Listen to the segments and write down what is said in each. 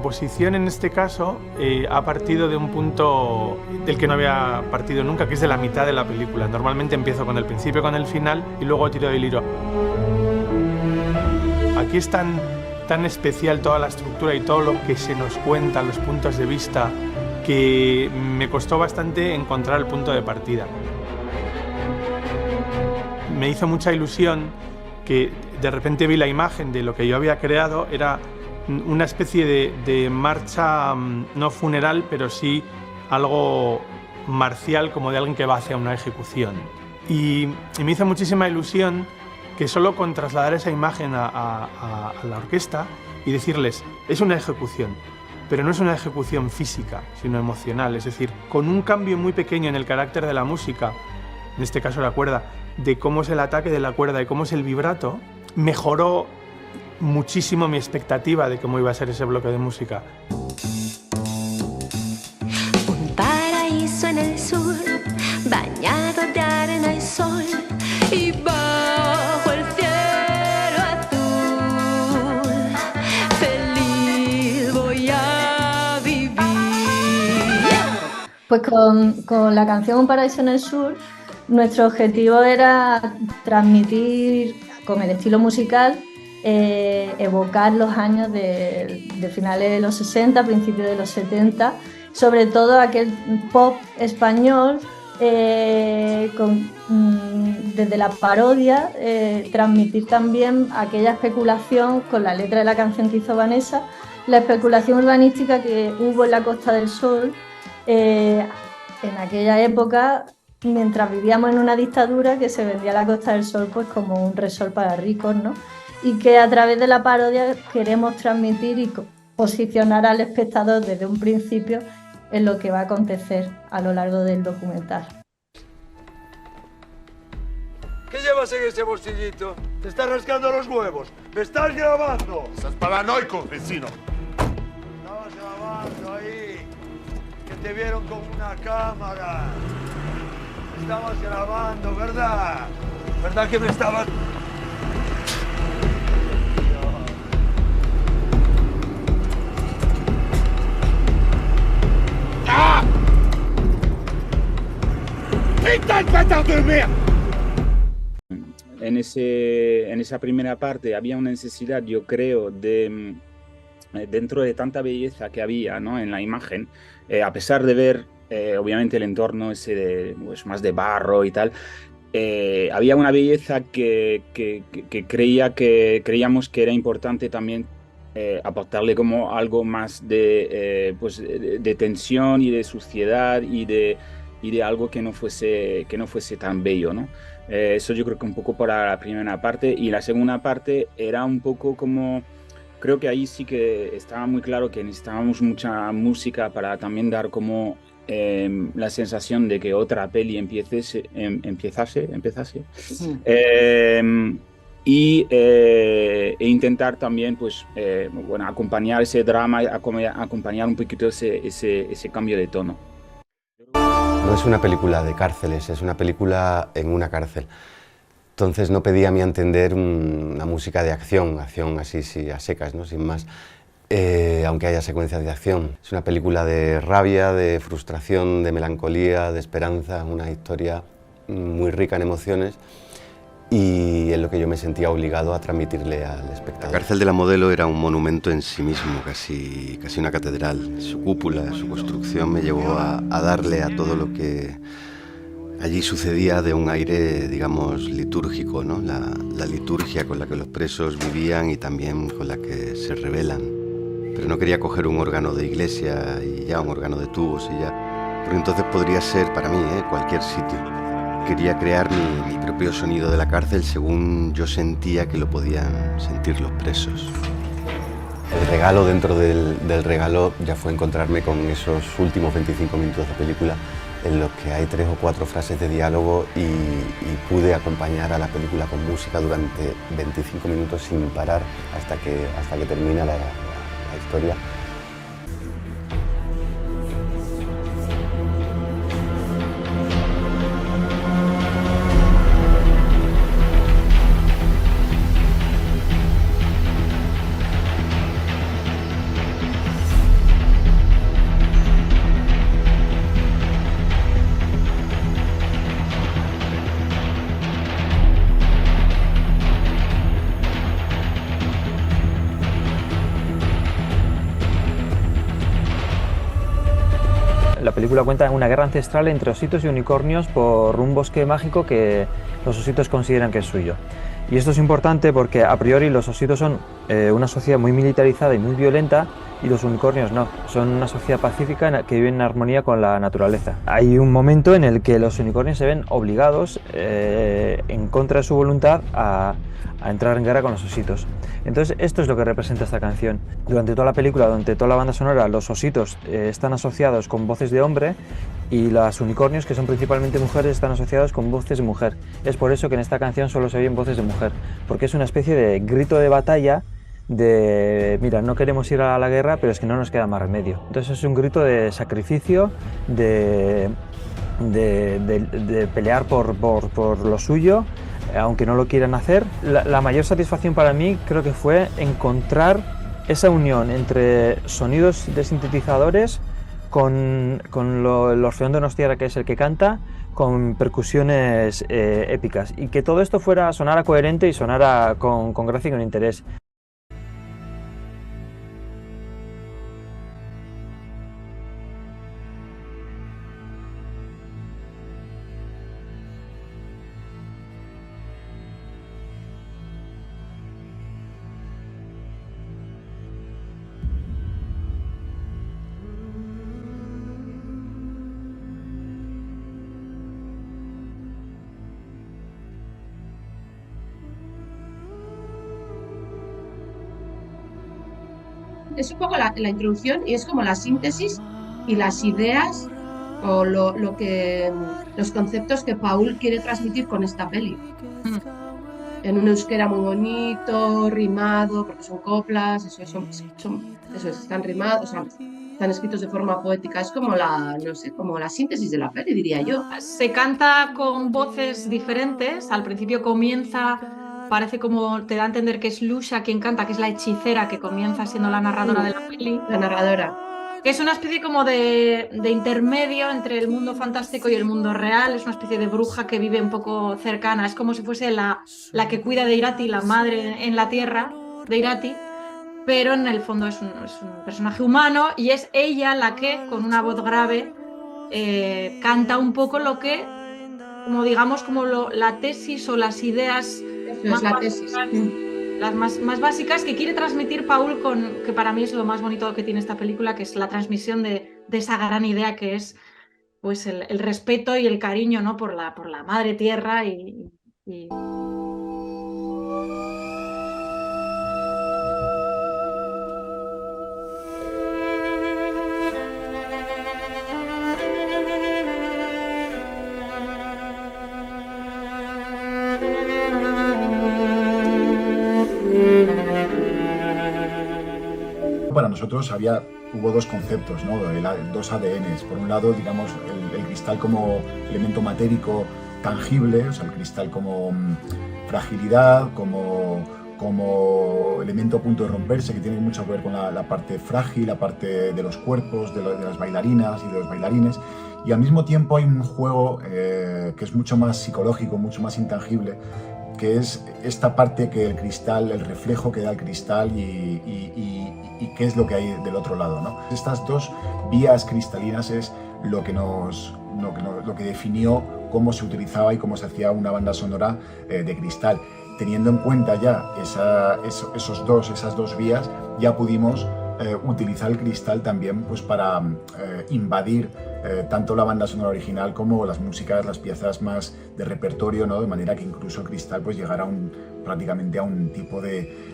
composición en este caso ha partido de un punto del que no había partido nunca, que es de la mitad de la película. Normalmente empiezo con el principio, con el final y luego tiro del hilo. Aquí es tan especial toda la estructura y todo lo que se nos cuenta, los puntos de vista, que me costó bastante encontrar el punto de partida. Me hizo mucha ilusión que de repente vi la imagen de lo que yo había creado, era una especie de marcha, no funeral, pero sí algo marcial, como de alguien que va hacia una ejecución. Y me hizo muchísima ilusión que solo con trasladar esa imagen a la orquesta y decirles, es una ejecución, pero no es una ejecución física, sino emocional, es decir, con un cambio muy pequeño en el carácter de la música, en este caso la cuerda, de cómo es el ataque de la cuerda y cómo es el vibrato, mejoró muchísimo mi expectativa de cómo iba a ser ese bloque de música. Un paraíso en el sur, bañado de arena y sol, y bajo el cielo azul, feliz voy a vivir. Pues con la canción Un paraíso en el sur, nuestro objetivo era transmitir con el estilo musical, evocar los años de finales de los 60, principios de los 70, sobre todo aquel pop español, desde la parodia, transmitir también aquella especulación con la letra de la canción que hizo Vanessa, la especulación urbanística que hubo en la Costa del Sol en aquella época, mientras vivíamos en una dictadura que se vendía la Costa del Sol pues como un resort para ricos, ¿no? Y que a través de la parodia queremos transmitir y posicionar al espectador desde un principio en lo que va a acontecer a lo largo del documental. ¿Qué llevas en ese bolsillito? Te estás rascando los huevos. ¡Me estás grabando! Estás paranoico, vecino. Estabas grabando ahí. Que te vieron con una cámara. Estabas grabando, ¿verdad? ¿Verdad que me estabas...? ¡Ah! ¡Putain de bâtard de merde! En esa primera parte había una necesidad, yo creo, de dentro de tanta belleza que había, ¿no?, en la imagen, a pesar de ver obviamente el entorno ese de, pues, más de barro y tal, había una belleza que creíamos que era importante también aportarle como algo más pues, de tensión y de suciedad y de algo que no fuese tan bello, ¿no? Eso yo creo que un poco para la primera parte, y la segunda parte era un poco como... Creo que ahí sí que estaba muy claro que necesitábamos mucha música para también dar como la sensación de que otra peli empezase. E intentar también, pues, bueno, acompañar ese drama, acompañar un poquito ese cambio de tono. No es una película de cárceles, es una película en una cárcel. Entonces no pedía a mi entender una música de acción así, sí, a secas, ¿no?, sin más, aunque haya secuencias de acción. Es una película de rabia, de frustración, de melancolía, de esperanza, una historia muy rica en emociones, y es lo que yo me sentía obligado a transmitirle al espectador. La cárcel de la Modelo era un monumento en sí mismo, casi una catedral. Su cúpula, su construcción me llevó a darle a todo lo que allí sucedía de un aire, digamos, litúrgico, ¿no? La liturgia con la que los presos vivían y también con la que se rebelan. Pero no quería coger un órgano de iglesia y ya, un órgano de tubos y ya, porque entonces podría ser para mí cualquier sitio. Quería crear mi propio sonido de la cárcel según yo sentía que lo podían sentir los presos. El regalo dentro del regalo ya fue encontrarme con esos últimos 25 minutos de película en los que hay 3 o 4 frases de diálogo y pude acompañar a la película con música durante 25 minutos sin parar hasta que termina la historia. la película cuenta una guerra ancestral entre ositos y unicornios por un bosque mágico que los ositos consideran que es suyo. Y esto es importante porque a priori los ositos son una sociedad muy militarizada y muy violenta, y los unicornios no, son una sociedad pacífica que vive en armonía con la naturaleza. Hay un momento en el que los unicornios se ven obligados, en contra de su voluntad, a entrar en guerra con los ositos. Entonces esto es lo que representa esta canción. Durante toda la película, durante toda la banda sonora, los ositos están asociados con voces de hombre, y los unicornios, que son principalmente mujeres, están asociados con voces de mujer. Es por eso que en esta canción solo se oyen voces de mujer, porque es una especie de grito de batalla de, mira, no queremos ir a la guerra, pero es que no nos queda más remedio. Entonces es un grito de sacrificio, de pelear por lo suyo, aunque no lo quieran hacer. La mayor satisfacción para mí creo que fue encontrar esa unión entre sonidos de sintetizadores con el Orfeón Donostiarra, que es el que canta, con percusiones épicas, y que todo esto sonara coherente y sonara con gracia y con interés. Es un poco la introducción, y es como la síntesis y las ideas o los conceptos que Paul quiere transmitir con esta peli. En un euskera muy bonito, rimado, porque son coplas, están rimados, o sea, están escritos de forma poética. Es como no sé, como la síntesis de la peli, diría yo. Se canta con voces diferentes. Al principio parece como te da a entender que es Lusha quien canta, que es la hechicera que comienza siendo la narradora de la peli. La narradora. Que es una especie como de intermedio entre el mundo fantástico y el mundo real. Es una especie de bruja que vive un poco cercana. Es como si fuese la que cuida de Irati, la madre en la tierra de Irati, pero en el fondo es un personaje humano, y es ella la que, con una voz grave, canta un poco lo que, como digamos, como la tesis o las ideas las más básicas que quiere transmitir Paul, que para mí es lo más bonito que tiene esta película, que es la transmisión de esa gran idea que es, pues, el respeto y el cariño, ¿no?, por la madre tierra y... Para nosotros hubo dos conceptos, ¿no? Dos ADNs. Por un lado, digamos, el cristal como elemento matérico tangible, o sea, el cristal como fragilidad, como elemento a punto de romperse, que tiene mucho que ver con la parte frágil, la parte de los cuerpos, de las bailarinas y de los bailarines. Y al mismo tiempo hay un juego que es mucho más psicológico, mucho más intangible, que es esta parte que el cristal, el reflejo que da el cristal y qué es lo que hay del otro lado, ¿no? Estas dos vías cristalinas es lo que definió cómo se utilizaba y cómo se hacía una banda sonora de cristal. Teniendo en cuenta ya esas dos vías, ya pudimos utilizar el cristal también, pues, para invadir tanto la banda sonora original como las músicas, las piezas más de repertorio, ¿no? De manera que incluso el cristal, pues, llegara prácticamente a un tipo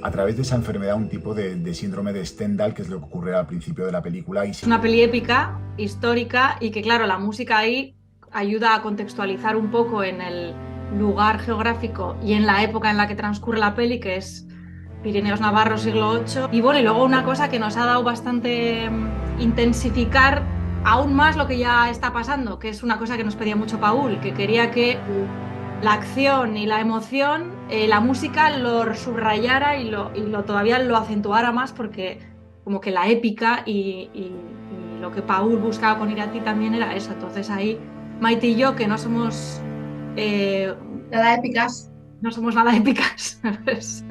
a través de esa enfermedad, un tipo de síndrome de Stendhal, que es lo que ocurre al principio de la película. Es una peli épica, histórica, y que, claro, la música ahí ayuda a contextualizar un poco en el lugar geográfico y en la época en la que transcurre la peli, que es Pirineos Navarros, siglo VIII. Y bueno, y luego una cosa que nos ha dado bastante intensificar aún más lo que ya está pasando, que es una cosa que nos pedía mucho Paul, que quería que la acción y la emoción, la música lo subrayara y todavía lo acentuara más, porque como que la épica y lo que Paul buscaba con Irati también era eso. Entonces ahí Maite y yo, que no somos nada épicas, pues,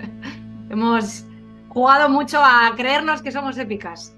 hemos jugado mucho a creernos que somos épicas.